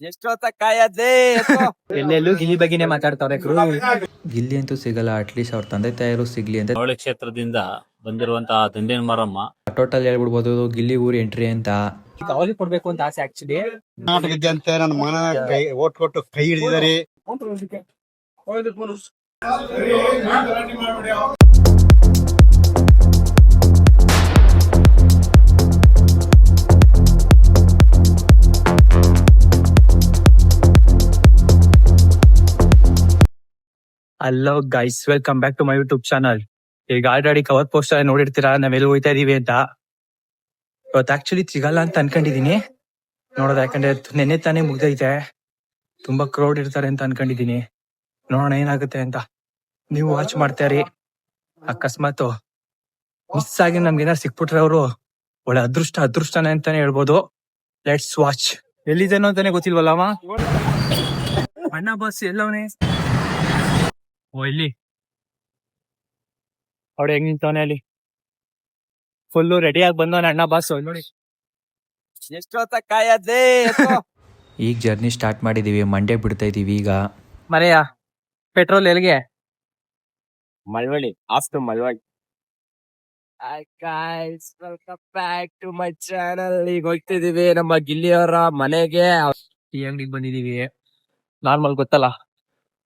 ಎಷ್ಟೊತ್ತ ಕಾಯದೆ ಎಲ್ಲೆಲ್ಲೂ ಗಿಲ್ಲಿ ಬಗ್ಗೆನೇ ಮಾತಾಡ್ತಾವ್ರೆ ಗಿಲ್ಲಿ ಅಂತೂ ಸಿಗಲ್ಲ, ಅಟ್ಲೀಸ್ಟ್ ಅವ್ರ ತಂದೆ ತಾಯಿರು ಸಿಗ್ಲಿ ಅಂತ ಅವಳಿ ಕ್ಷೇತ್ರದಿಂದ ಬಂದಿರುವಂತಹ ದಂಡಿನ ಮಾರಮ್ಮ. ಟೋಟಲ್ ಹೇಳ್ಬಿಡ್ಬೋದು ಗಿಲ್ಲಿ ಊರ್ ಎಂಟ್ರಿ ಅಂತ. ಅವಳಿಗೆ ಕೊಡ್ಬೇಕು ಅಂತ ಆಸೆ ಆಕ್ಚುಲಿ. ಕರ್ನಾಟಕ ಜನತೆ ನನ್ನ ಮನ ಓಟ್ ಕೊಟ್ಟು ಕೈ ಹಿಡಿದಾರೆ. Hello guys, welcome back to my YouTube channel. ಈಗ ಆಲ್ರೆಡಿ ಕವರ್ ಪೋಸ್ಟರ್ ನೋಡಿರ್ತೀರಾ ನಾವೆಲ್ಲ ಹೋಯ್ತಾ ಇದೀವಿ ಅಂತ. ಇವತ್ತು ಆಕ್ಚುಲಿ ಸಿಗಲ್ಲ ಅಂತ ಅನ್ಕೊಂಡಿದೀನಿ ನೋಡೋದು, ಯಾಕಂದ್ರೆ ನೆನ್ನೆ ತಾನೇ ಮುಗ್ದೈತೆ, ತುಂಬಾ ಕ್ರೌಡ್ ಇರ್ತಾರೆ ಅಂತ ಅನ್ಕೊಂಡಿದೀನಿ. ನೋಡೋಣ ಏನಾಗುತ್ತೆ ಅಂತ. ನೀವು ವಾಚ್ ಮಾಡ್ತಾರಿ. ಅಕಸ್ಮಾತ್ ಮಿಸ್ ಆಗಿ ನಮ್ಗೆ ಏನಾರು ಸಿಕ್ಬಿಟ್ರೆ ಅವರು ಒಳ್ಳೆ ಅದೃಷ್ಟನೇ ಅಂತಾನೆ ಹೇಳ್ಬೋದು. Let's watch. ಎಲ್ಲಿದ್ದೇನೋ ಅಂತಾನೆ ಗೊತ್ತಿಲ್ವಲ್ಲ ಅವ ಅಣ್ಣ. ಬಸ್ ಎಲ್ಲವನೇ ಇಲ್ಲಿ ಅವಳು ಹೆಂಗ್ ನಿಂತವನೆ ಅಲ್ಲಿ, ಫುಲ್ಲು ರೆಡಿ ಆಗಿ ಬಂದವನ ಅಣ್ಣ ಬಾಸ್. ನೋಡಿ ಎಷ್ಟೊತ್ತ ಕಾಯದೆ. ಈಗ ಜರ್ನಿ ಸ್ಟಾರ್ಟ್ ಮಾಡಿದೀವಿ, ಮಂಡ್ಯ ಬಿಡ್ತಾ ಇದೀವಿ ಈಗ. ಮರೆಯ ಪೆಟ್ರೋಲ್ ಎಲ್ಲಿಗೆ? Malavalli after Malavalli. Welcome back to my channel. ಈಗ ಹೋಗ್ತಿದೀವಿ ನಮ್ಮ ಗಿಲ್ಲಿಯವರ ಮನೆಗೆ. ಟೀ ಅಂಗಡಿಗೆ ಬಂದಿದೀವಿ. ನಾರ್ಮಲ್ ಗೊತ್ತಲ್ಲ,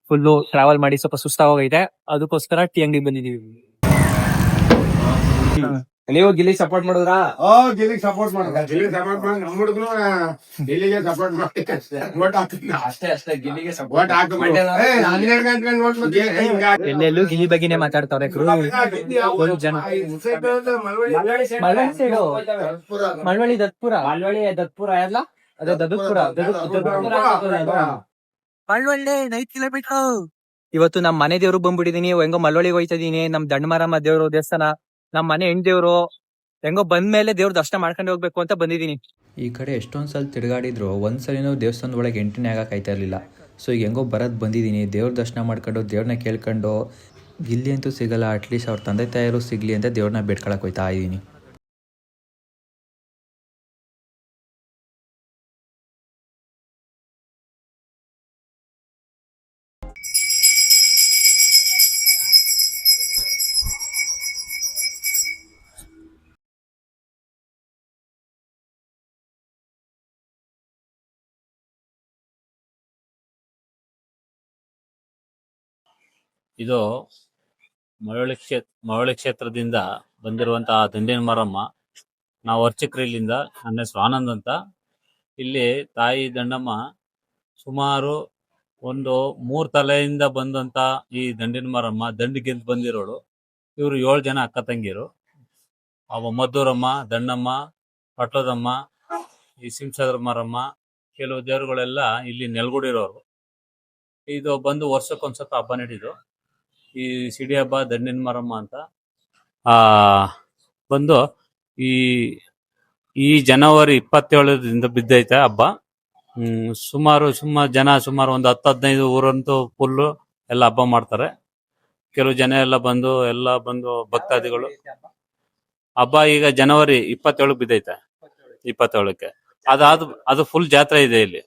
ಫುಲ್ಲು ಟ್ರಾವೆಲ್ ಮಾಡಿ ಸ್ವಲ್ಪ ಸುಸ್ತಾಗೋಗೈತೆ, ಅದಕ್ಕೋಸ್ಕರ ಟೀ ಅಂಗಡಿಗೆ ಬಂದಿದೀವಿ. ನೀವು ಗಿಲ್ಲಿ ಸಪೋರ್ಟ್ ಮಾಡಿದ್ರಾ? ಗಿಲ್ಲಿಗೆ ಸಪೋರ್ಟ್ ಮಾಡೋದು, ಗಿಲ್ಲಿ ಸಪೋರ್ಟ್ ಮಾಡಿ ನಮ್ಮ ಹುಡುಗನು ಗಿಲ್ಲಿಗೆ ಸಪೋರ್ಟ್ ಮಾಡಿ ಓಟ್ ಹಾಕ್ತೀನಿ. ಅಷ್ಟೇ ಗಿಲ್ಲಿಗೆ ಸಪೋರ್ಟ್ ಎಲ್ಲೆಲ್ಲೂ ಗಿಲ್ಲಿ ಬಗ್ಗೆನೇ ಮಾತಾಡ್ತಾವ್ರೆ. ಒಂದು ಜನ ಮಳವಳ್ಳಿ ದತ್ಪುರ ಎಲ್ಲ ಅದೇ ದದುಪುರ ಮಳವಳ್ಳಿ 9 ಕಿಲೋಮೀಟರ್. ಇವತ್ತು ನಮ್ ಮನೆ ದೇವ್ರು ಬಂದ್ಬಿಟ್ಟಿದೀನಿ. ಹೆಂಗೋ ಮಳವಳ್ಳಿಗೆ ಹೋಯ್ತಾ ಇದೀನಿ. ನಮ್ ದಂಡಮಾರಮ್ಮ ದೇವ್ರು ದೇವಸ್ಥಾನ, ನಮ್ ಮನೆ ಹೆಣ್ದೇವ್ರು. ಹೆಂಗೋ ಬಂದ್ಮೇಲೆ ದೇವ್ರ ದರ್ಶನ ಮಾಡ್ಕೊಂಡು ಹೋಗ್ಬೇಕು ಅಂತ ಬಂದಿದೀನಿ. ಈ ಕಡೆ ಎಷ್ಟೊಂದ್ ಸಲ ತಿರುಗಾಡಿದ್ರು ಒಂದ್ಸಲಿನೂ ದೇವಸ್ಥಾನದ ಒಳಗೆ ಎಂಟ್ರಿನೇ ಆಗಕ್ಕೆ ಆಯ್ತಾ ಇರಲಿಲ್ಲ. ಸೊ ಈಗ ಹೆಂಗೋ ಬರೋದು ಬಂದಿದ್ದೀನಿ, ದೇವ್ರ ದರ್ಶನ ಮಾಡ್ಕೊಂಡು ದೇವ್ರನ್ನ ಕೇಳ್ಕೊಂಡು. ಗಿಲ್ಲಿ ಅಂತೂ ಸಿಗಲ್ಲ, ಅಟ್ಲೀಸ್ಟ್ ಅವ್ರ ತಂದೆ ತಾಯಿರು ಸಿಗ್ಲಿ ಅಂತ ದೇವ್ರನ್ನ ಬೇಡ್ಕೊಳಕ್ ಹೋಯ್ತಾ ಇದ್ದೀನಿ. ಇದು ಮಳವಳ್ಳಿ ಕ್ಷೇತ್ರದಿಂದ ಬಂದಿರುವಂತಹ ದಂಡಿನ ಮಾರಮ್ಮ. ನಾವು ಅರ್ಚಕರಿಲ್ಲಿಂದ. ನನ್ನ ಹೆಸರು ಆನಂದ್ ಅಂತ. ಇಲ್ಲಿ ತಾಯಿ ದಂಡಮ್ಮ ಸುಮಾರು ಒಂದು 3 ತಲೆಯಿಂದ ಬಂದಂತ ಈ ದಂಡಿನ ಮಾರಮ್ಮ ದಂಡಿಗೆಂತ ಬಂದಿರೋಳು. ಇವರು 7 ಜನ ಅಕ್ಕ ತಂಗಿರು. ಅವ ಮದ್ದೂರಮ್ಮ, ದಂಡಮ್ಮ, ಪಟ್ಲದಮ್ಮ, ಈ ಸಿಂಸದ್ರ ಮಾರಮ್ಮ, ಕೆಲವು ದೇವರುಗಳೆಲ್ಲ ಇಲ್ಲಿ ನೆಲ್ಗುಡಿರೋರು. ಇದು ಬಂದು ವರ್ಷಕ್ಕೊಂದ್ಸತ ಹಬ್ಬ ನಡೀದು. ಈ ಸಿಡಿ ಹಬ್ಬ ದಂಡಿನ ಮಾರಮ್ಮ ಅಂತ ಬಂದು ಈ ಜನವರಿ 27ರಿಂದ ಬಿದ್ದೈತೆ ಹಬ್ಬ. ಸುಮಾರು ಒಂದು 10-15 ಊರಂತೂ ಫುಲ್ಲು ಎಲ್ಲ ಹಬ್ಬ ಮಾಡ್ತಾರೆ. ಕೆಲವು ಜನ ಎಲ್ಲ ಬಂದು ಭಕ್ತಾದಿಗಳು. ಹಬ್ಬ ಈಗ ಜನವರಿ 27 ಬಿದ್ದೈತೆ, 27ಕ್ಕೆ. ಅದು ಫುಲ್ ಜಾತ್ರೆ ಇದೆ ಇಲ್ಲಿ.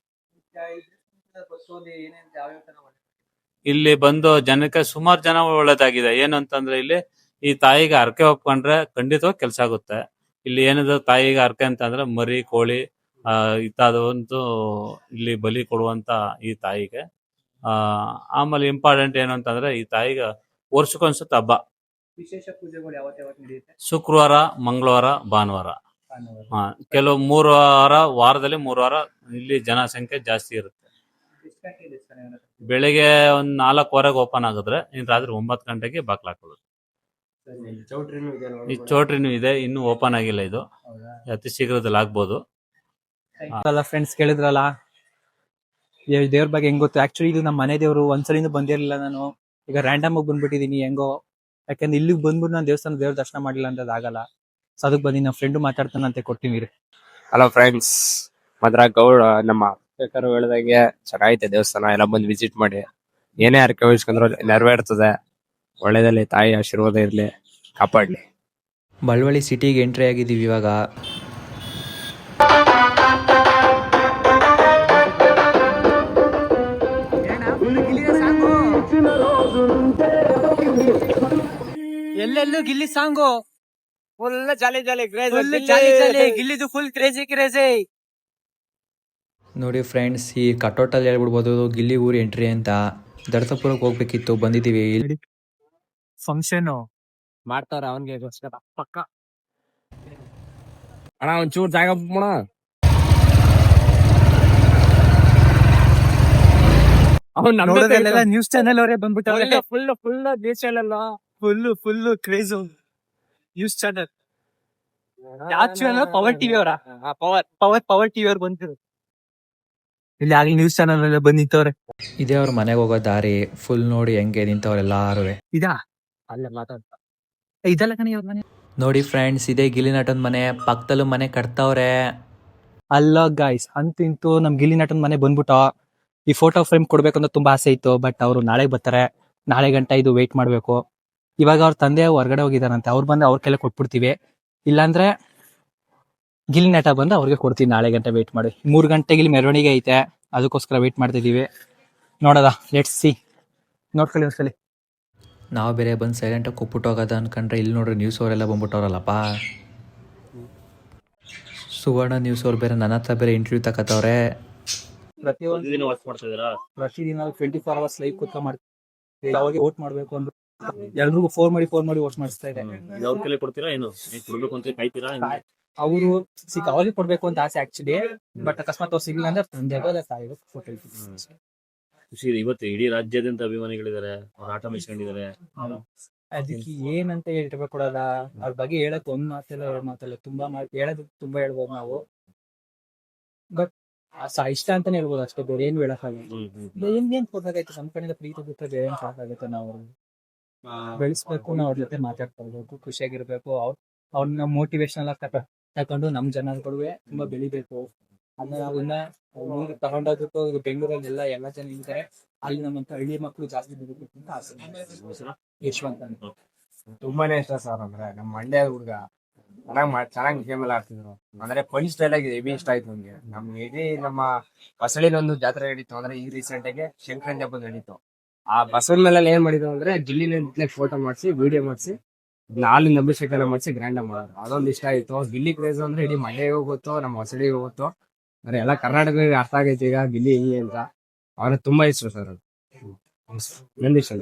ಇಲ್ಲಿ ಬಂದು ಜನಕ್ಕೆ ಸುಮಾರು ಜನ ಒಳ್ಳೇದಾಗಿದೆ. ಏನು ಅಂತಂದ್ರೆ ಇಲ್ಲಿ ಈ ತಾಯಿಗೆ ಹರಕೆ ಒಪ್ಕೊಂಡ್ರೆ ಖಂಡಿತವಾಗಿ ಕೆಲಸ ಆಗುತ್ತೆ. ಇಲ್ಲಿ ಏನಿದೆ ತಾಯಿಗೆ ಹರಕೆ ಅಂತಂದ್ರೆ ಮರಿ, ಕೋಳಿ ಇತ್ತಾದಂತೂ ಇಲ್ಲಿ ಬಲಿ ಕೊಡುವಂತ ಈ ತಾಯಿಗೆ. ಆಮೇಲೆ ಇಂಪಾರ್ಟೆಂಟ್ ಏನು ಅಂತಂದ್ರೆ ಈ ತಾಯಿಗೆ ವರ್ಷಕ್ಕೊಂದ್ಸತ ಹಬ್ಬ. ವಿಶೇಷ ಪೂಜೆಗಳು ಯಾವ ನಡೆಯುತ್ತೆ? ಶುಕ್ರವಾರ, ಮಂಗಳವಾರ, ಭಾನುವಾರ. ಕೆಲವು 3 ವಾರ, ವಾರದಲ್ಲಿ 3 ವಾರ ಇಲ್ಲಿ ಜನಸಂಖ್ಯೆ ಜಾಸ್ತಿ ಇರುತ್ತೆ. ಬೆಳಿಗ್ಗೆ ಒಂದು 4:15 ಓಪನ್ ಆಗಿದ್ರೆ ಇನ್ನು ರಾತ್ರಿ 9 ಗಂಟೆಗೆ ಬಾಕ್ಲ ಹಾಕೊಳ್ಳೋದು. ಈ ಚೌಟ್ರಿನೂ ಇದೆ, ಇನ್ನು ಓಪನ್ ಆಗಿಲ್ಲ. ಇದು ಅತಿ ಶೀಘ್ರದಲ್ಲಿ ಆಗ್ಬೋದು. ಫ್ರೆಂಡ್ಸ್ ಕೇಳಿದ್ರಲ್ಲ ದೇವ್ರ ಬಗ್ಗೆ ಹೆಂಗ್ ಗೊತ್ತು. ಆಕ್ಚುಲಿ ಇದು ನಮ್ಮ ಮನೆ ದೇವ್ರು, ಒಂದ್ಸಲಿಂದ ಬಂದಿರಲಿಲ್ಲ. ನಾನು ಈಗ ರ್ಯಾಂಡಮ್ ಆಗಿ ಬಂದ್ಬಿಟ್ಟಿದೀನಿ ಹೆಂಗೋ, ಯಾಕಂದ್ರೆ ಇಲ್ಲಿಗೆ ಬಂದ್ಬಿಟ್ಟು ನಾನು ದೇವ್ರ ದರ್ಶನ ಮಾಡಿಲ್ಲ ಅಂತ ಆಗಲ್ಲ. ಸೊ ಅದಕ್ಕೆ ಬಂದು ನಮ್ಮ ಫ್ರೆಂಡ್ ಮಾತಾಡ್ತಾನಂತೆ, ಕೊಡ್ತೀನಿ. ಹಲೋ ಫ್ರೆಂಡ್ಸ್, ಮಾತ್ರ ಗೌಡ ನಮ್ಮ ಹೇಳ್ದಂಗೆ ಚೆನ್ನಾಗೈತೆ ದೇವಸ್ಥಾನ. ಎಲ್ಲ ಬಂದು ವಿಸಿಟ್ ಮಾಡಿ, ಏನೇ ಹರಕೆ ವಹಿಸ್ಕೊಂಡ್ರು ನೆರವೇರ್ತದೆ. ಒಳ್ಳೇದಲ್ಲಿ ತಾಯಿ ಆಶೀರ್ವಾದ ಇರ್ಲಿ, ಕಾಪಾಡ್ಲಿ. ಮಳವಳ್ಳಿ ಸಿಟಿಗೆ ಎಂಟ್ರಿ ಆಗಿದ್ದೀವಿ ಇವಾಗ. ಎಲ್ಲೆಲ್ಲೂ ಗಿಲ್ಲಿ ಸಾಂಗು ಫುಲ್ ಜಾಲಿ ಜಾಲಿ ಫುಲ್ ಜಾಲಿ ಜಾಲಿ, ಗಿಲ್ಲಿದು ಫುಲ್ ಕ್ರೇಜಿ ಕ್ರೇಜಿ. ನೋಡಿ ಫ್ರೆಂಡ್ಸ್, ಈ ಕಟೌಟಲ್ಲಿ ಹೇಳ್ಬಿಡ್ಬೋದು ಗಿಲ್ಲಿ ಊರು ಎಂಟ್ರಿ ಅಂತ. ದರ್ಶಪುರಕ್ಕೆ ಹೋಗ್ಬೇಕಿತ್ತು, ಬಂದಿದ್ದೀವಿ. ಫಂಕ್ಷನ್ ಮಾಡ್ತಾರ ಅವನ್ಗೆ ಪಕ್ಕ. ಅಣ್ಣ ಒಂಚೂರು ಜಾಗ ಅಣ್ಣ. ಅವ್ನು ನೋಡೋದಲ್ಲೆಲ್ಲ ನ್ಯೂಸ್ ಚಾನೆಲ್ ಅವರೇ ಬಂದ್ಬಿಟ್ಟವ್ರೆ. Full news channel full craze news channel. ಯಾವ ಚಾನೆಲ್? ಪವರ್ ಟಿವಿ ಅವರ ಪವರ್ ಟಿವಿ ಅವ್ರು ಬಂದಿರು. ಇಲ್ಲಿ ಆಗ್ಲಿ ನ್ಯೂಸ್ ಚಾನೆಲ್ ಎಲ್ಲ ಬಂದ್ ನಿಂತವ್ರೆ. ಇದೇ ಅವ್ರ ಮನೆಗೆ ಹೋಗೋ ದಾರಿ. ಫುಲ್ ನೋಡಿ ಹೆಂಗೆ ನಿಂತವ್ರೆಲ್ಲಾರು. ಇದಾ ಅಲ್ಲ ಮಾತಾಡ್ತಾ ಇದೆಲ್ಲ ಕಣಿ ಅವ್ರ ಮನೆ. ನೋಡಿ ಫ್ರೆಂಡ್ಸ್, ಇದೇ ಗಿಲ್ಲಿ ನಟನ್ ಮನೆ. ಪಕ್ಕದಲ್ಲೂ ಮನೆ ಕಟ್ತಾವ್ರೆ. ಅಲ್ಲ ಗಾಯ್ಸ್, ಅಂತೂ ನಮ್ ಗಿಲ್ಲಿ ನಟನ್ ಮನೆ ಬಂದ್ಬಿಟ್ಟ. ಈ ಫೋಟೋ ಫ್ರೇಮ್ ಕೊಡ್ಬೇಕಂತ ತುಂಬಾ ಆಸೆ ಇತ್ತು, ಬಟ್ ಅವರು ನಾಳೆ ಬರ್ತಾರೆ. ನಾಳೆ ಗಂಟ ಇದು ವೇಟ್ ಮಾಡ್ಬೇಕು. ಇವಾಗ ಅವ್ರ ತಂದೆ ಹೊರಗಡೆ ಹೋಗಿದಾರಂತೆ. ಅವ್ರು ಬಂದ್ರೆ ಅವ್ರ ಕೈಲಿ ಕೊಟ್ಬಿಡ್ತೀವಿ. ಇಲ್ಲಾಂದ್ರೆ ಗಿಲ್ಲಿ ನಟ ಬಂದು ಅವ್ರಿಗೆ ಕೊಡ್ತೀವಿ. ನಾಳೆ ಗಂಟೆ ವೇಟ್ ಮಾಡಿ. 3 ಗಂಟೆಗೆ ಇಲ್ಲಿ ಮೆರವಣಿಗೆ ಐತೆ, ಅದಕ್ಕೋಸ್ಕರ ವೇಟ್ ಮಾಡ್ತಿದೀವಿ. ನೋಡೋದ, ಲೆಟ್ಸ್ ಸಿ. ನೋಡ್ಕೊಳ್ಳಿ ಒಂದ್ಸಲಿ. ನಾವು ಬೇರೆ ಬಂದು ಸೈಲೆಂಟಾಗಿ ಕೊಟ್ಬಿಟ್ಟು ಹೋಗೋದ ಅನ್ಕೊಂಡ್ರೆ ಇಲ್ಲಿ ನೋಡ್ರಿ ನ್ಯೂಸ್ ಅವರೆಲ್ಲ ಬಂದ್ಬಿಟ್ಟವ್ರಲ್ಲಪ್ಪ. ಸುವರ್ಣ ನ್ಯೂಸ್ ಅವ್ರು ಬೇರೆ ನನ್ನ ಹತ್ರ ಬೇರೆ ಇಂಟರ್ವ್ಯೂ ತಗೋತವ್ರೆ. ಪ್ರತಿದಿನ 24 ಅವರ್ಸ್ ಲೈವ್ ಕೂತ್ಕ ಮಾಡ್ತೀವಿ. ಅವಾಗ ವೋಟ್ ಮಾಡ್ಬೇಕು ಅಂದ್ರೆ ಎಲ್ರಿಗೂ ಫೋನ್ ಮಾಡಿ ವೋಟ್ ಮಾಡಿಸ್ತಾ ಇದೆ. ಅವ್ರ ಕೈಲಿ ಕೊಡ್ತೀರಾ ಏನು ಕೊಡ್ಬೇಕು ಅಂತ ಕಾಯ್ತೀರಾ? ಅವರು ಅವ್ರಿಗೆ ಕೊಡ್ಬೇಕು ಅಂತ ಆಸೆ ಆಕ್ಚುಲಿ, ಬಟ್ ಅಕಸ್ಮಾತ್ ಅವ್ರು ಸಿಗ್ಲಿಲ್ಲ ಅಂದ್ರೆ ತಂದೆ ತಾಯಿಗೆ ಫೋಟೋ ಖುಷಿ ಇದೆ. ಇವತ್ತು ಇಡೀ ರಾಜ್ಯಾದ್ಯಂತ ಅಭಿಮಾನಿಗಳಿದ್ದಾರೆ, ಅವ್ರ ಆಟ ಮೆಚ್ಕೊಂಡಿದ್ದಾರೆ. ಅದಕ್ಕೆ ಏನಂತ ಹೇಳ್ಬೇಕು ಕೊಡಲ್ಲ. ಅವ್ರ ಬಗ್ಗೆ ಹೇಳಕ್ ಒಂದ್ ಮಾತೆಲ್ಲ 2 ಮಾತಲ್ಲ, ತುಂಬಾ ಹೇಳೋದು ತುಂಬಾ ಹೇಳ್ಬೋದು ನಾವು. ಬಟ್ ಇಷ್ಟ ಅಂತಾನೆ ಹೇಳ್ಬೋದು ಅಷ್ಟೇ, ಬೇರೆ ಏನ್ ಹೇಳಕ್ಕಾಗಲ್ಲ. ಏನ್ ಕೊಡ್ಬೇಕಾಯ್ತು ನಮ್ ಕಡೆಯಿಂದ ಪ್ರೀತಿ ಬಿಟ್ಟರೆ ಬೇರೆ ಏನ್ ಸಾಕಾಗುತ್ತೆ. ನಾವು ಬೆಳೆಸ್ಬೇಕು, ನಾವು ಅವ್ರ ಜೊತೆ ಮಾತಾಡ್ತಾ ಇರ್ಬೇಕು, ಖುಷಿಯಾಗಿರ್ಬೇಕು. ಅವ್ರನ್ನ ಮೋಟಿವೇಶನಲ್ ಆಗಿ ತಕೊಂಡು ನಮ್ ಜನಗಳು ತುಂಬಾ ಬೆಳಿಬೇಕು. ಅಂದ್ರೆ ನಾವನ್ನ ತಗೊಂಡೋದಕ್ಕೂ ಬೆಂಗಳೂರಲ್ಲಿ ಎಲ್ಲ ಜನ ಇದ್ದಾರೆ. ಅಲ್ಲಿ ನಮ್ಮಂತ ಹಳ್ಳಿ ಮಕ್ಕಳು ಜಾಸ್ತಿ ಬೆಳಿಬೇಕು ಅಂತ ಆಸೆ. ಯಶವಂತ ಅಂತ ತುಂಬಾನೇ ಇಷ್ಟ ಸರ್. ಅಂದ್ರೆ ನಮ್ಮ ಮಂಡ್ಯ ಹುಡುಗ ಚೆನ್ನಾಗಿ ಗೇಮ್ ಎಲ್ಲ ಆಡ್ತಿದ್ರು. ಅಂದ್ರೆ ಪಂಚ್ ಸ್ಟೈಲ್ ಆಗಿ ಹೆವಿ ಇಷ್ಟ ಆಯ್ತು ನಮ್ಗೆ. ನಮ್ಗೆ ಇಡೀ ನಮ್ಮ ಬಸಳಿನ ಒಂದು ಜಾತ್ರೆ ನಡೀತು. ಅಂದ್ರೆ ಈಗ ರೀಸೆಂಟ್ ಆಗಿ ಶಂಕರನ್ ಹಬ್ಬ ನಡೀತು. ಆ ಬಸವನ ಮೇಲೆ ಏನ್ ಮಾಡಿದ್ರು ಅಂದ್ರೆ ಗಿಲ್ಲಿನ ಫೋಟೋ ಮಾಡಿಸಿ ವಿಡಿಯೋ ಮಾಡಿಸಿ ನಾಲಿನ ಅಭಿಷೇಕ ಮಾಡಿಸಿ ಗ್ರ್ಯಾಂಡ್ ಮಾಡೋದು. ಅದೊಂದು ಇಷ್ಟ ಆಯ್ತು. ಗಿಲ್ಲಿ ಕ್ರೇಜ್ ಅಂದ್ರೆ ಇಡೀ ಮಂಡ್ಯಗೆ ಹೋಗುತ್ತೋ, ನಮ್ಮ ಹೊಸಳಿಗೆ ಹೋಗುತ್ತೋ, ಅಂದ್ರೆ ಎಲ್ಲ ಕರ್ನಾಟಕಕ್ಕೆ ಅರ್ಥ ಆಗೈತೆ ಈಗ ಗಿಲ್ಲಿ ಹಿಂಗೆ ಅಂತ. ಅವ್ರ ತುಂಬಾ ಇಷ್ಟ ಸರ್. ಅದು ನಂದಿಷ್ಟ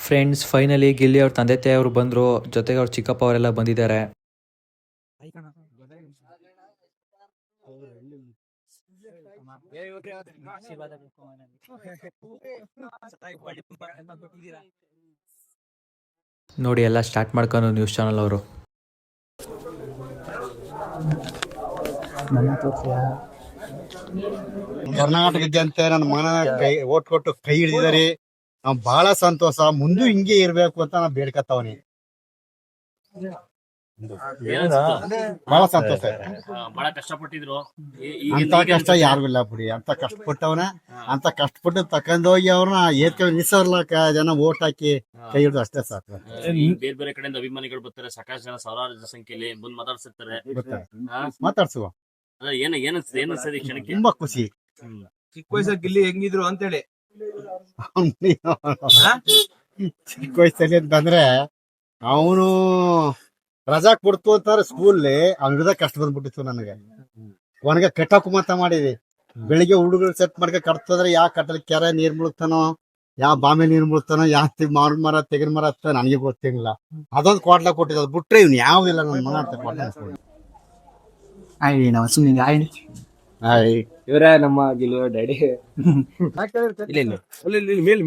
ಫ್ರೆಂಡ್ಸ್, ಫೈನಲಿ ಗಿಲ್ಲಿ ಅವ್ರ ತಂದೆ ತಾಯಿಯವರು ಬಂದ್ರು, ಜೊತೆಗೆ ಅವ್ರ ಚಿಕ್ಕಪ್ಪ ಅವರೆಲ್ಲ ಬಂದಿದ್ದಾರೆ. ನೋಡಿ ಎಲ್ಲ ಸ್ಟಾರ್ಟ್ ಮಾಡ್ಕೊಂಡು ನ್ಯೂಸ್ ಚಾನಲ್ ಅವರು. ಕರ್ನಾಟಕ ಜನತೆ ನನ್ನ ಮಗನ ಓಟ್ ಕೊಟ್ಟು ಕೈ ಹಿಡಿದಿದ್ದಾರೆ. ನಾವ್ ಬಹಳ ಸಂತೋಷ. ಮುಂದೆ ಹಿಂಗೆ ಇರ್ಬೇಕು ಅಂತ ನಾ ಬೇಡ್ಕತ್ತವನಿ. ಬಹಳ ಸಂತೋಷ. ಬಹಳ ಕಷ್ಟಪಟ್ಟಿದ್ರು. ಅಂತ ಕಷ್ಟ ಯಾರು ಇಲ್ಲ ಬಿಡಿ. ಅಂತ ಕಷ್ಟಪಟ್ಟವನ, ಅಂತ ಕಷ್ಟಪಟ್ಟು ತಕೊಂಡೋಗಿ ಅವ್ರನ್ನ ನಿಸರ್ಲಕ ಜನ ಓಟ್ ಹಾಕಿ ಕೈ ಹಿಡಿದು ಅಷ್ಟೇ ಸಾಕು. ಬೇರೆ ಬೇರೆ ಕಡೆಯಿಂದ ಅಭಿಮಾನಿಗಳು ಬರ್ತಾರೆ, ಸಾಕಷ್ಟು ಜನ ಸಾವಿರಾರು ಸಂಖ್ಯೆಯಲ್ಲಿ ಬಂದು ಮಾತಾಡ್ಸಿರ್ತಾರೆ. ಮಾತಾಡ್ಸುವ ಏನಿಸ್ತದೆ ಈ ಕ್ಷಣಕ್ಕೆ? ತುಂಬಾ ಖುಷಿ. ಚಿಕ್ಕ ವಯಸ್ಸಲ್ಲಿ ಗಿಲ್ಲಿ ಹೆಂಗಿದ್ರು ಅಂತೇಳಿ. ಚಿಕ್ಕ ವಯಸ್ಸಲ್ಲಿ ಅಂತಂದ್ರೆ ಅವನು ರಜಾ ಕೊಡ್ತು ಅಂತಾರೆ ಸ್ಕೂಲ್ಲಿ. ಅವ್ನಿಗೆ ಕಷ್ಟ ಬಂದ್ಬಿಟ್ಟಿತ್ತು ನನಗೆ. ಅವನಿಗೆ ಕೆಟ್ಟ ಕುಮತ ಮಾಡಿದ್ವಿ. ಬೆಳಿಗ್ಗೆ ಹುಡುಗರು ಸೆಟ್ ಮಾಡ್ಕ ಕಟ್ತಂದ್ರೆ ಯಾವ ಕಟ್ಟಲಿ ಕೆರೆ ನೀರ್ ಮುಳುಗ್ತಾನೋ, ಯಾವ ಬಾಮೆ ನೀರ್ ಮುಳುಗ್ತಾನೋ, ಯಾವ ಮಾವಿನ ಮರ ತೆಗಿನ ಮರ ಹತ್ತ ನನಗೆ ಗೊತ್ತಿಲ್ಲ. ಅದೊಂದು ಕ್ವಾಟ್ಲ ಕೊಟ್ಟಿದ್ದು. ಅದು ಬಿಟ್ರೆ ಇವ್ನು ಯಾವ್ದಿಲ್ಲ ನನ್ನ ಮಗ ಅಂತ ಕ್ವಾಟ್ಲ. ಇವರೇ ನಮ್ಮ ಗಿಲ್ಲಿ ಡ್ಯಾಡಿ.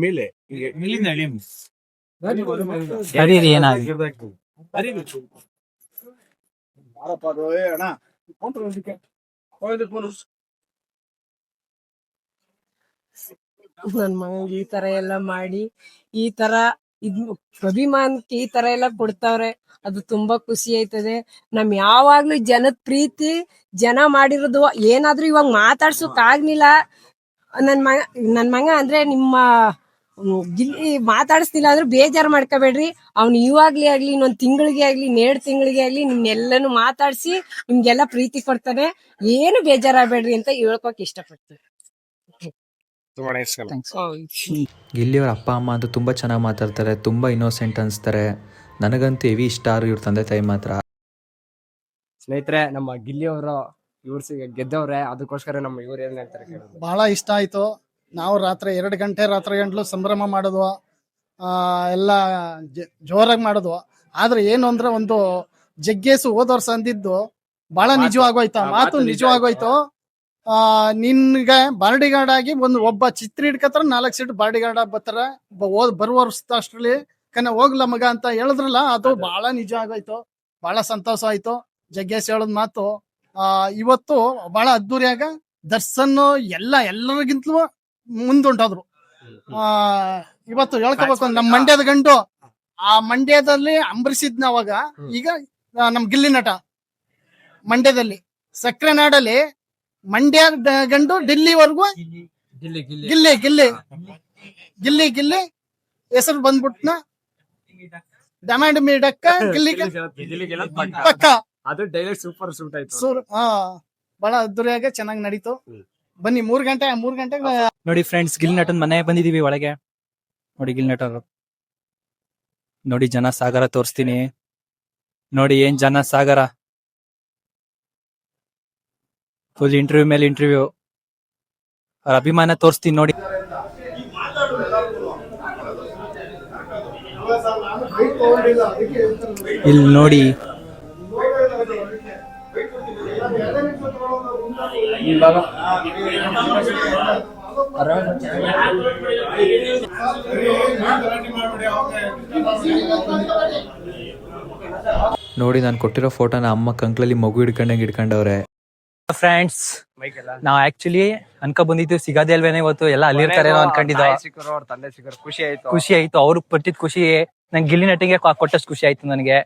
ಮೇಲೆ ನನ್ ಮಗಂಗೆ ಈ ತರ ಎಲ್ಲ ಮಾಡಿ, ಈ ತರ ಅಭಿಮಾನಕ್ಕೆ ಈ ತರ ಎಲ್ಲ ಕೊಡ್ತಾವ್ರೆ. ಅದು ತುಂಬಾ ಖುಷಿ ಆಯ್ತದೆ. ಯಾವಾಗ್ಲೂ ಜನದ ಪ್ರೀತಿ, ಜನ ಮಾಡಿರೋದು ಏನಾದ್ರೂ ಇವಾಗ ಮಾತಾಡ್ಸೋಕ್ ಆಗ್ಲಿಲ್ಲ. ನನ್ ಮಗ ಅಂದ್ರೆ ನಿಮ್ಮ ಗಿಲ್ಲಿ ಮಾತಾಡಿಸ್ತಿಲ್ಲ ಅಂದ್ರೆ ಬೇಜಾರ್ ಮಾಡ್ಕೋಬೇಡ್ರಿ. ಅವ್ನು ಇವಾಗ್ಲೇ ಆಗ್ಲಿ, ಇನ್ನೊಂದ್ ತಿಂಗಳಿಗೆ ಆಗ್ಲಿ, 2 ತಿಂಗಳಿಗೆ ಆಗ್ಲಿ ನಿಮ್ನೆಲ್ಲನು ಮಾತಾಡ್ಸಿ ನಿಮ್ಗೆಲ್ಲ ಪ್ರೀತಿ ಕೊಡ್ತಾನೆ. ಏನು ಬೇಜಾರಾಗ್ಬೇಡ್ರಿ ಅಂತ ಹೇಳ್ಕೊಕ್ ಇಷ್ಟಪಡ್ತೀನಿ. ತುಂಬಾ ನೈಸ್. ಗಿಲ್ಲಿಯವ್ರ ಅಪ್ಪ ಅಮ್ಮ ಅಂತೂ ತುಂಬ ಚೆನ್ನಾಗಿ ಮಾತಾಡ್ತಾರೆ, ತುಂಬ ಇನ್ನೋಸೆಂಟ್ ಅನಿಸ್ತಾರೆ. ನನಗಂತೂ ಹೆವಿ ಇಷ್ಟ ಇವ್ರ ತಂದೆ ತಾಯಿ ಮಾತ್ರ. ಸ್ನೇಹಿತರೆ, ನಮ್ಮ ಗಿಲ್ಲಿ ಅವರು ಇವ್ರು ಗೆದ್ದವ್ರೆ, ಅದಕ್ಕೋಸ್ಕರ ನಮ್ಮ ಇವ್ರು ಏನ್ ಹೇಳ್ತಾರೆ ಕೇಳೋದು. ಬಹಳ ಇಷ್ಟ ಆಯ್ತು. ನಾವು ರಾತ್ರಿ 2 ಗಂಟೆ ರಾತ್ರಿ ಗಂಟ್ಲು ಸಂಭ್ರಮ ಮಾಡಿದ್ವು, ಎಲ್ಲ ಜೋರಾಗಿ ಮಾಡಿದ್ವು. ಆದ್ರೆ ಏನು ಅಂದ್ರೆ ಒಂದು ಜಗ್ಗೇಸು ಹೋದ ವರ್ಷ ಅಂದಿದ್ದು ಬಹಳ ನಿಜವಾಗೋಯ್ತು, ಮಾತು ನಿಜವಾಗೋಯ್ತು. ನಿನ್ಗೆ ಬಾರ್ಡಿ ಗಾರ್ಡ್ ಆಗಿ ಒಬ್ಬ ಚಿತ್ರ ಹಿಡ್ಕತ್ರ 4 ಸೀಟ್ ಬಾರ್ಡಿ ಗಾರ್ಡ್ ಆಗಿ ಬರ್ತಾರೆ ಬರುವ ವರ್ಷದಷ್ಟ್ರಲ್ಲಿ. ಹೋಗ್ಲ ಮಗ ಅಂತ ಹೇಳಿದ್ರಲ್ಲ, ಅದು ಬಹಳ ನಿಜ ಆಗೋಯ್ತು. ಬಹಳ ಸಂತೋಷ ಆಯ್ತು. ಜಗ್ಗೇಶ್ ಹೇಳದ್ ಮಾತು ಇವತ್ತು ಬಹಳ ಅದ್ದೂರಿಯಾಗ ದರ್ಶನ್ ಎಲ್ಲರಿಗಿಂತಲೂ ಮುಂದುಂಟಾದ್ರು. ಇವತ್ತು ಹೇಳ್ಕೋಬೇಕು, ನಮ್ ಮಂಡ್ಯದ ಗಂಡು, ಆ ಮಂಡ್ಯದಲ್ಲಿ ಅಂಬರೀಷಿದ್ನ ಅವಾಗ. ಈಗ ನಮ್ ಗಿಲ್ಲಿ ನಟ ಮಂಡ್ಯದಲ್ಲಿ, ಸಕ್ಕರೆ ನಾಡಲ್ಲಿ ಮಂಡ್ಯ ಗಂಡು ಡೆಲ್ಲಿವರೆಗೂ ಗಿಲ್ಲಿ ಗಿಲ್ಲಿ ಗಿಲ್ಲಿ ಗಿಲ್ಲಿ ಹೆಸರು ಬಂದ್ಬಿಟ್ನ. ಡಮಾಂಡ್ ಮೀಡಕ್ಕ ಗಿಲ್ಲಿ ಪಕ್ಕ. ಅದು ಡೈರೆಕ್ಟ್ ಸೂಪರ್ ಸೂಟ್ ಆಯ್ತು. ಬಹಳ ಅದ್ದೂರಿಯಾಗ ಚೆನ್ನಾಗಿ ನಡೀತು. ಬನ್ನಿ 3 ಗಂಟೆಗೆ ನೋಡಿ ಫ್ರೆಂಡ್ಸ್, ಗಿಲ್ಲಿ ನಟನ್ ಮನೆ ಬಂದಿದೀವಿ ಒಳಗೆ. ನೋಡಿ ಗಿಲ್ಲಿ ನಟರು, ನೋಡಿ ಜನ ಸಾಗರ ತೋರಿಸ್ತೀನಿ. ನೋಡಿ ಏನ್ ಜನ ಸಾಗರ, ಫುಲ್ ಇಂಟರ್ವ್ಯೂ ಮೇಲೆ ಇಂಟರ್ವ್ಯೂ. ಅವ್ರ ಅಭಿಮಾನ ತೋರಿಸ್ತೀನಿ ನೋಡಿ. ಇಲ್ಲಿ ನೋಡಿ, ನೋಡಿ, ನಾನು ಕೊಟ್ಟಿರೋ ಫೋಟೋನ ಅಮ್ಮ ಕಂಕ್ಳಲ್ಲಿ ಮಗು ಹಿಡ್ಕೊಂಡವ್ರೆ. ಫ್ರೆಂಡ್ಸ್, ನಾವ್ ಆಕ್ಚುಲಿ ಅನ್ಕೊ ಬಂದಿದ್ದು ಸಿಗದೆ ಅಲ್ವೇನೆ ಇವತ್ತು. ಎಲ್ಲ ಅಲ್ಲಿರ್ತಾರೆ ಅನ್ಕೊಂಡಿದ್ದ. ಅವ್ರ ತಂದೆ ಸಿಕ್ಕರು ಖುಷಿ ಆಯ್ತು. ಅವ್ರಿಗೆ ಪಟ್ಟಿದ್ ಖುಷಿ ನಂಗೆ ಗಿಲ್ಲಿ ನಟಿಗೆ ಕೊಟ್ಟಷ್ಟು ಖುಷಿ ಆಯ್ತು ನನಗೆ.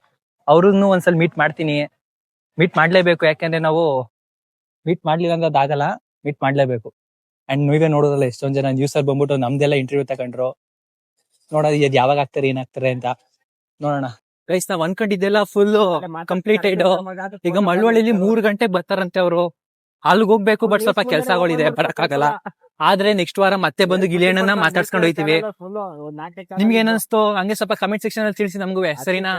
ಅವ್ರನ್ನು ಒಂದ್ಸಲ ಮೀಟ್ ಮಾಡ್ತೀನಿ. ಮೀಟ್ ಮಾಡ್ಲೇಬೇಕು, ಯಾಕಂದ್ರೆ ನಾವು ಮೀಟ್ ಮಾಡ್ಲಿಲ್ಲ ಅಂದ್ರೆ ಅದಾಗಲ್ಲ. ಮೀಟ್ ಮಾಡ್ಲೇಬೇಕು. ಅಂಡ್ ನೀವೇ ನೋಡೋದಲ್ಲ, ಎಷ್ಟೊಂದ್ ಜನ ನ್ಯೂಸ್ ಅಲ್ಲಿ ಬಂದ್ಬಿಟ್ಟು ನಮ್ದೆಲ್ಲ ಇಂಟರ್ವ್ಯೂ ತಗೊಂಡ್ರು. ನೋಡೋದು ಇದ್ ಯಾವಾಗ ಆಗ್ತಾರೆ ಏನಾಗ್ತಾರೆ ಅಂತ ನೋಡೋಣ. ಗೈಸ್, ನಾವ್ ಅನ್ಕೊಂಡಿದ್ದೆಲ್ಲ ಫುಲ್ ಕಂಪ್ಲೀಟೆಡ್. ಈಗ ಮಳವಳ್ಳಿಲಿ 3 ಗಂಟೆಗೆ ಬರ್ತಾರಂತೆ ಅವರು. ಅಲ್ಲಿಗೆ ಹೋಗ್ಬೇಕು, ಬಟ್ ಸ್ವಲ್ಪ ಕೆಲ್ಸಗಳಿದೆ, ಬರಕ್ಕಾಗಲ್ಲ. ಆದ್ರೆ ನೆಕ್ಸ್ಟ್ ವಾರ ಮತ್ತೆ ಬಂದು ಗಿಲಿಯಣ್ಣನ ಮಾತಾಡ್ಸ್ಕೊಂಡು ಹೋಯ್ತಿವಿ. ನಿಮ್ಗೆ ಏನನ್ಸ್ತು ಹಂಗೆ ಸ್ವಲ್ಪ ಕಮೆಂಟ್ ಸೆಕ್ಷನ್ ಅಲ್ಲಿ ತಿಳಿಸಿ ನಮಗೂ, ಸರಿನಾ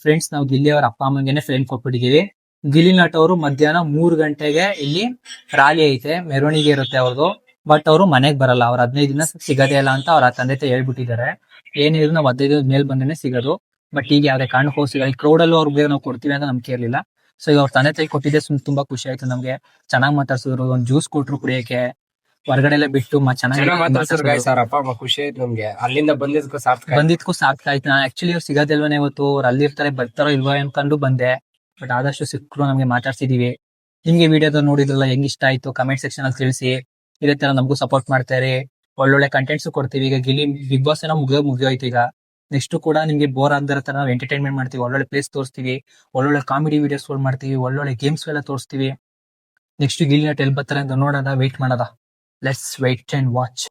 ಫ್ರೆಂಡ್ಸ್? ನಾವು ಗಿಲ್ಲಿ ಅವ್ರ ಅಪ್ಪ ಅಮ್ಮಂಗೆನೆ ಫ್ರೆಂಡ್ ಕೊಟ್ಬಿಟ್ಟಿದೀವಿ. ಗಿಲ್ಲಿ ನಟ ಅವರು ಮಧ್ಯಾಹ್ನ 3 ಗಂಟೆಗೆ ಇಲ್ಲಿ ರ್ಯಾಲಿ ಐತೆ, ಮೆರವಣಿಗೆ ಇರುತ್ತೆ ಅವ್ರದ್ದು. ಬಟ್ ಅವರು ಮನೆಗ್ ಬರಲ್ಲ. ಅವ್ರ 15 ದಿನ ಸಿಗದೇ ಇಲ್ಲ ಅಂತ ಅವ್ರ ತಂದೆ ತಾಯಿ ಹೇಳ್ಬಿಟ್ಟಿದ್ದಾರೆ. ಏನಿದ್ರು ನಾವು 15 ದಿನದ ಮೇಲ್ ಬಂದೇನೆ ಸಿಗೋದು. ಬಟ್ ಈಗ ಯಾವ್ದೇ ಕಾರಣಕ್ಕೂ ಸಿಗಲ್ಲ. ಈ ಕ್ರೌಡ್ ಅಲ್ಲೂ ಅವ್ರಿಗೆ ನಾವು ಕೊಡ್ತೀವಿ ಅಂತ ನಮ್ಗೆ ಇರ್ಲಿಲ್ಲ. ಸೊ ಈಗ ಅವ್ರ ತಂದೆ ತಾಯಿ ಕೊಟ್ಟಿದ್ದೆ ತುಂಬಾ ಖುಷಿ ಆಯ್ತು ನಮ್ಗೆ. ಚೆನ್ನಾಗಿ ಮಾತಾಡ್ಸಿದ್ರು, ಒಂದ್ ಜ್ಯೂಸ್ ಕೊಟ್ರು ಕುಡಿಯಕ್ಕೆ, ಹೊರಗಡೆ ಎಲ್ಲ ಬಿಟ್ಟು ಚೆನ್ನಾಗಿ ಅಪ್ಪ ಅಮ್ಮ ಖುಷಿ ಆಯ್ತು ನಮ್ಗೆ. ಅಲ್ಲಿಂದ ಬಂದಿದ್ಕೂ ಸಾರ್ಥಕ ಆಯ್ತು. ನಾನು ಆಕ್ಚುಲಿ ಅವ್ರು ಸಿಗೋದಿಲ್ವನೇ ಇವತ್ತು, ಅವ್ರು ಅಲ್ಲಿರ್ತಾರೆ, ಬರ್ತಾರೋ ಇಲ್ವೋ ಅನ್ಕೊಂಡು ಬಂದೆ. ಬಟ್ ಆದಷ್ಟು ಸಿಕ್ಕರು, ನಮ್ಗೆ ಮಾತಾಡ್ಸಿದೀವಿ. ನಿಮ್ಗೆ ವಿಡಿಯೋದ ನೋಡಿದ್ರಲ್ಲ, ಹೆಂಗ್ ಇಷ್ಟ ಆಯ್ತು ಕಮೆಂಟ್ ಸೆಕ್ಷನ್ ಅಲ್ಲಿ ತಿಳಿಸಿ. ಇದೇ ತರ ನಮಗೂ ಸಪೋರ್ಟ್ ಮಾಡ್ತಾರೆ. ಒಳ್ಳೊಳ್ಳೆ ಕಂಟೆಂಟ್ಸ್ ಕೊಡ್ತೀವಿ. ಈಗ ಗಿಲ್ಲಿ ಬಿಗ್ ಬಾಸ್ ಏನೋ ಮುಗಿಯೋಯ್ತು. ಈಗ ನೆಕ್ಸ್ಟ್ ಕೂಡ ನಿಮ್ಗೆ ಬೋರ್ ಆಗದಿರೋ ತರ ನಾವು ಎಂಟರ್ಟೈನ್ಮೆಂಟ್ ಮಾಡ್ತೀವಿ. ಒಳ್ಳೊಳ್ಳೆ ಪ್ಲೇಸ್ ತೋರಿಸ್ತೀವಿ, ಒಳ್ಳೊಳ್ಳೆ ಕಾಮಿಡಿ ವಿಡಿಯೋಸ್ ಮಾಡ್ತೀವಿ, ಒಳ್ಳೊಳ್ಳೆ ಗೇಮ್ಸ್ ಎಲ್ಲ ತೋರಿಸ್ತೀವಿ. ನೆಕ್ಸ್ಟ್ ಗಿಲ್ಲಿ ನಟ ಎಲ್ಲಿ ಬರ್ತಾರೆ ಅಂತ ನೋಡೋಣ, ವೇಟ್ ಮಾಡೋದ. Let's wait and watch.